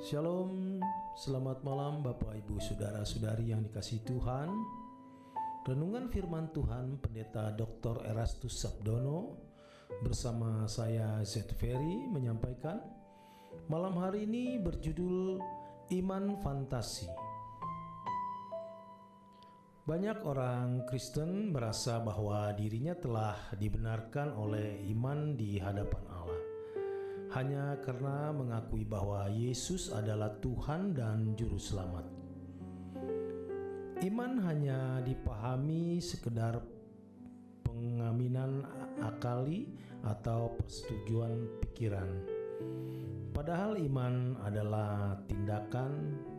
Shalom, selamat malam Bapak Ibu Saudara-saudari yang dikasihi Tuhan. Renungan firman Tuhan Pendeta Dr. Erastus Sabdono bersama saya Z. Ferry menyampaikan. Malam hari ini berjudul Iman Fantasi. Banyak orang Kristen merasa bahwa dirinya telah dibenarkan oleh iman di hadapan Allah, hanya karena mengakui bahwa Yesus adalah Tuhan dan Juru Selamat. Iman hanya dipahami sekedar pengaminan akali atau persetujuan pikiran. Padahal iman adalah tindakan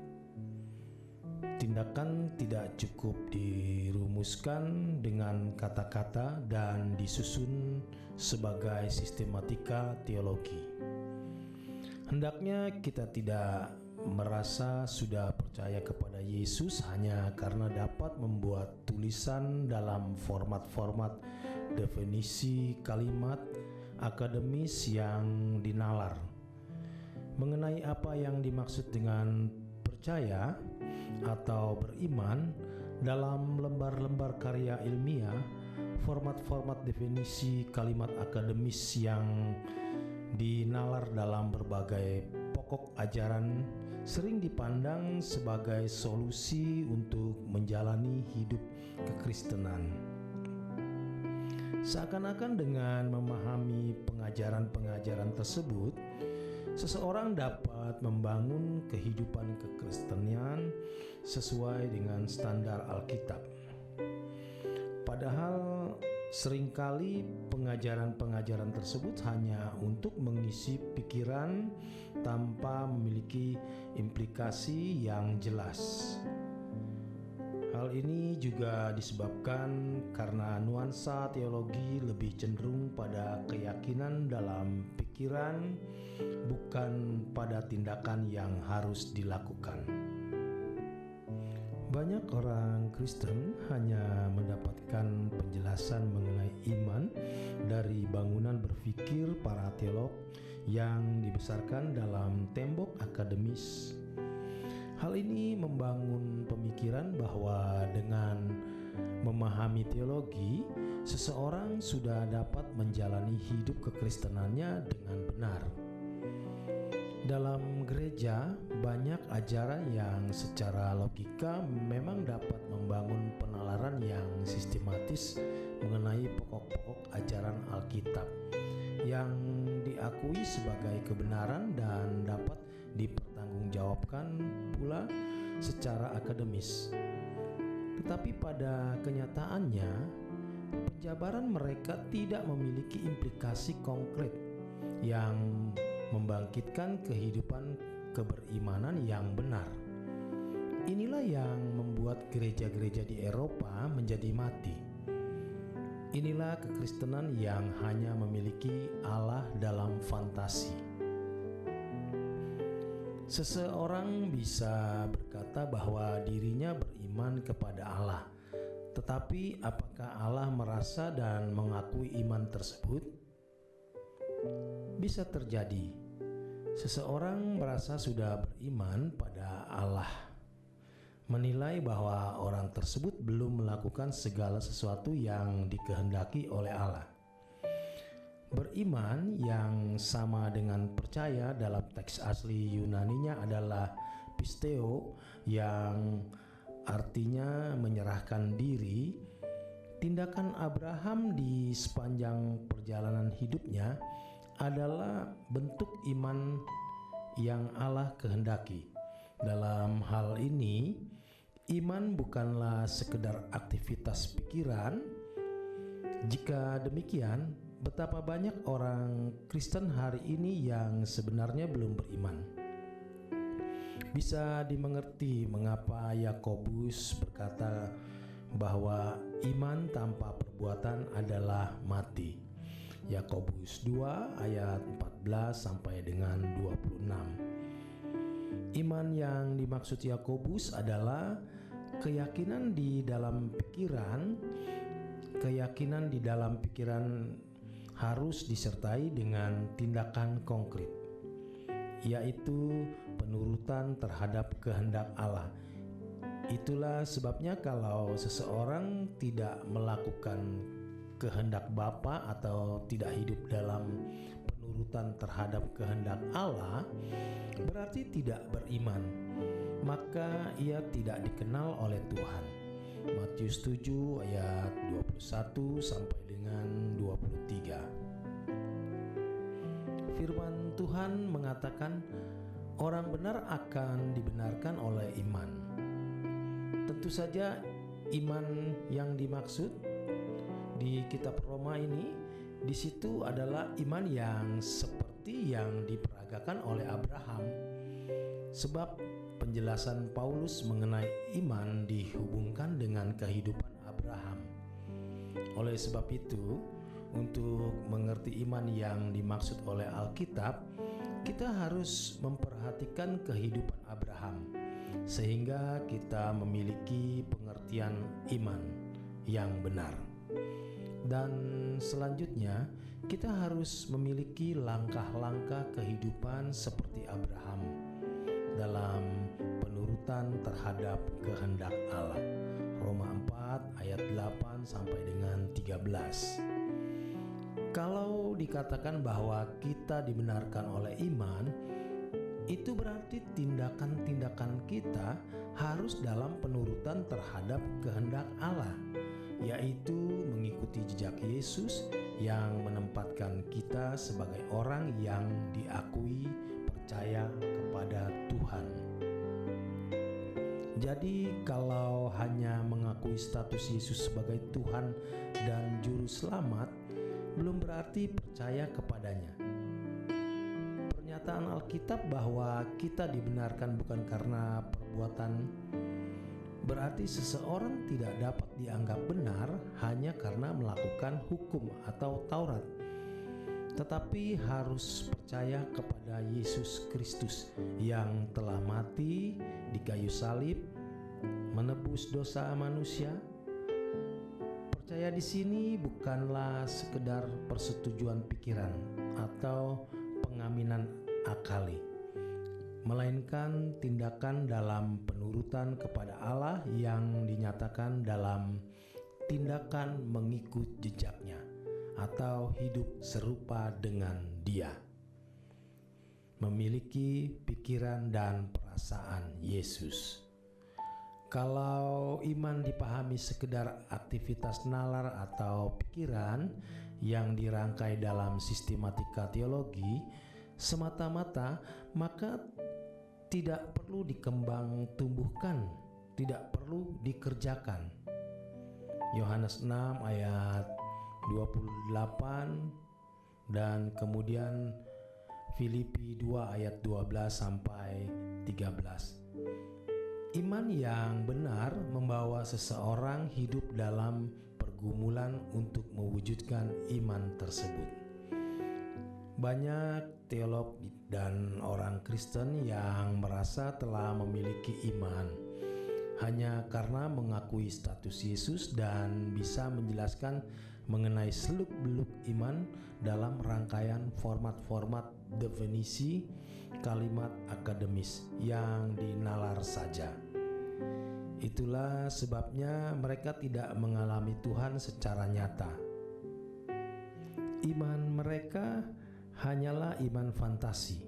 tidak cukup dirumuskan dengan kata-kata dan disusun sebagai sistematika teologi. Hendaknya kita tidak merasa sudah percaya kepada Yesus hanya karena dapat membuat tulisan dalam format-format definisi kalimat akademis yang dinalar. Mengenai apa yang dimaksud dengan percaya atau beriman dalam lembar-lembar karya ilmiah, format-format definisi kalimat akademis yang dinalar dalam berbagai pokok ajaran sering dipandang sebagai solusi untuk menjalani hidup kekristenan. Seakan-akan dengan memahami pengajaran-pengajaran tersebut, seseorang dapat membangun kehidupan kekristenan sesuai dengan standar Alkitab. Padahal seringkali pengajaran-pengajaran tersebut hanya untuk mengisi pikiran tanpa memiliki implikasi yang jelas. Hal ini juga disebabkan karena nuansa teologi lebih cenderung pada keyakinan dalam pikiran, bukan pada tindakan yang harus dilakukan. Banyak orang Kristen hanya mendapatkan penjelasan mengenai iman dari bangunan berpikir para teolog yang dibesarkan dalam tembok akademis. Hal ini membangun pemikiran bahwa dengan memahami teologi, seseorang sudah dapat menjalani hidup kekristenannya dengan benar. Dalam gereja, banyak ajaran yang secara logika memang dapat membangun penalaran yang sistematis mengenai pokok-pokok ajaran Alkitab yang diakui sebagai kebenaran dan dapat dipertanggungjawabkan pula secara akademis. Tetapi pada kenyataannya, penjabaran mereka tidak memiliki implikasi konkret yang membangkitkan kehidupan keberimanan yang benar. Inilah yang membuat gereja-gereja di Eropa menjadi mati. Inilah kekristenan yang hanya memiliki Allah dalam fantasi. Seseorang bisa berkata bahwa dirinya beriman kepada Allah, tetapi apakah Allah merasa dan mengakui iman tersebut? Bisa terjadi seseorang merasa sudah beriman pada Allah, menilai bahwa orang tersebut belum melakukan segala sesuatu yang dikehendaki oleh Allah. Beriman yang sama dengan percaya dalam teks asli Yunaninya adalah pisteo, yang artinya menyerahkan diri. Tindakan Abraham di sepanjang perjalanan hidupnya adalah bentuk iman yang Allah kehendaki. Dalam hal ini, iman bukanlah sekedar aktivitas pikiran. Jika demikian, betapa banyak orang Kristen hari ini yang sebenarnya belum beriman. Bisa dimengerti mengapa Yakobus berkata bahwa iman tanpa perbuatan adalah mati. Yakobus 2 ayat 14 sampai dengan 26. Iman yang dimaksud Yakobus adalah keyakinan di dalam pikiran. Keyakinan di dalam pikiran harus disertai dengan tindakan konkret. yaitu penurutan terhadap kehendak Allah. Itulah sebabnya kalau seseorang tidak melakukan kehendak Bapa atau tidak hidup dalam penurutan terhadap kehendak Allah, berarti tidak beriman, maka ia tidak dikenal oleh Tuhan. Matius 7 ayat 21 sampai dengan 23. Firman Tuhan mengatakan orang benar akan dibenarkan oleh iman. Tentu saja iman yang dimaksud di kitab Roma ini di situ adalah iman yang seperti yang diperagakan oleh Abraham. Sebab penjelasan Paulus mengenai iman dihubungkan dengan kehidupan Abraham. Oleh sebab itu, untuk mengerti iman yang dimaksud oleh Alkitab, kita harus memperhatikan kehidupan Abraham, sehingga kita memiliki pengertian iman yang benar. Dan selanjutnya, kita harus memiliki langkah-langkah kehidupan seperti Abraham dalam penurutan terhadap kehendak Allah. Roma 4 ayat 8 sampai dengan 13. Kalau dikatakan bahwa kita dibenarkan oleh iman, itu berarti tindakan-tindakan kita harus dalam penurutan terhadap kehendak Allah, yaitu mengikuti jejak Yesus yang menempatkan kita sebagai orang yang diakui percaya kepada Tuhan. Jadi kalau hanya mengakui status Yesus sebagai Tuhan dan Juru Selamat, belum berarti percaya kepadanya. Pernyataan Alkitab bahwa kita dibenarkan bukan karena perbuatan berarti seseorang tidak dapat dianggap benar hanya karena melakukan hukum atau Taurat, tetapi harus percaya kepada Yesus Kristus yang telah mati di kayu salib menebus dosa manusia. Percaya di sini bukanlah sekedar persetujuan pikiran atau pengaminan akali, melainkan tindakan dalam penurutan kepada Allah yang dinyatakan dalam tindakan mengikut jejaknya atau hidup serupa dengan Dia, memiliki pikiran dan perasaan Yesus. Kalau iman dipahami sekedar aktivitas nalar atau pikiran yang dirangkai dalam sistematika teologi semata-mata, maka tidak perlu dikembang tumbuhkan, tidak perlu dikerjakan. Yohanes 6 ayat 28 dan kemudian Filipi 2 ayat 12 sampai 13. Iman yang benar membawa seseorang hidup dalam pergumulan untuk mewujudkan iman tersebut. Banyak teolog dan orang Kristen yang merasa telah memiliki iman hanya karena mengakui status Yesus dan bisa menjelaskan mengenai seluk-beluk iman dalam rangkaian format-format definisi kalimat akademis yang dinalar saja. Itulah sebabnya mereka tidak mengalami Tuhan secara nyata. Iman mereka hanyalah iman fantasi.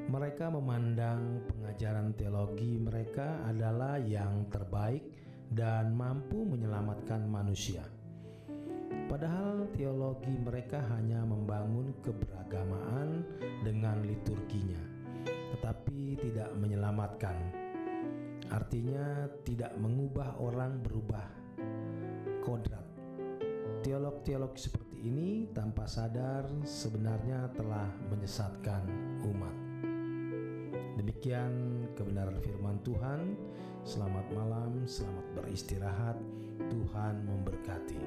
Mereka memandang pengajaran teologi mereka adalah yang terbaik dan mampu menyelamatkan manusia. Padahal teologi mereka hanya membangun keberagamaan dengan liturginya, tetapi tidak menyelamatkan. Artinya tidak mengubah orang berubah kodrat. Teolog-teolog seperti ini tanpa sadar sebenarnya telah menyesatkan umat. Demikian kebenaran firman Tuhan. Selamat malam, selamat beristirahat. Tuhan memberkati.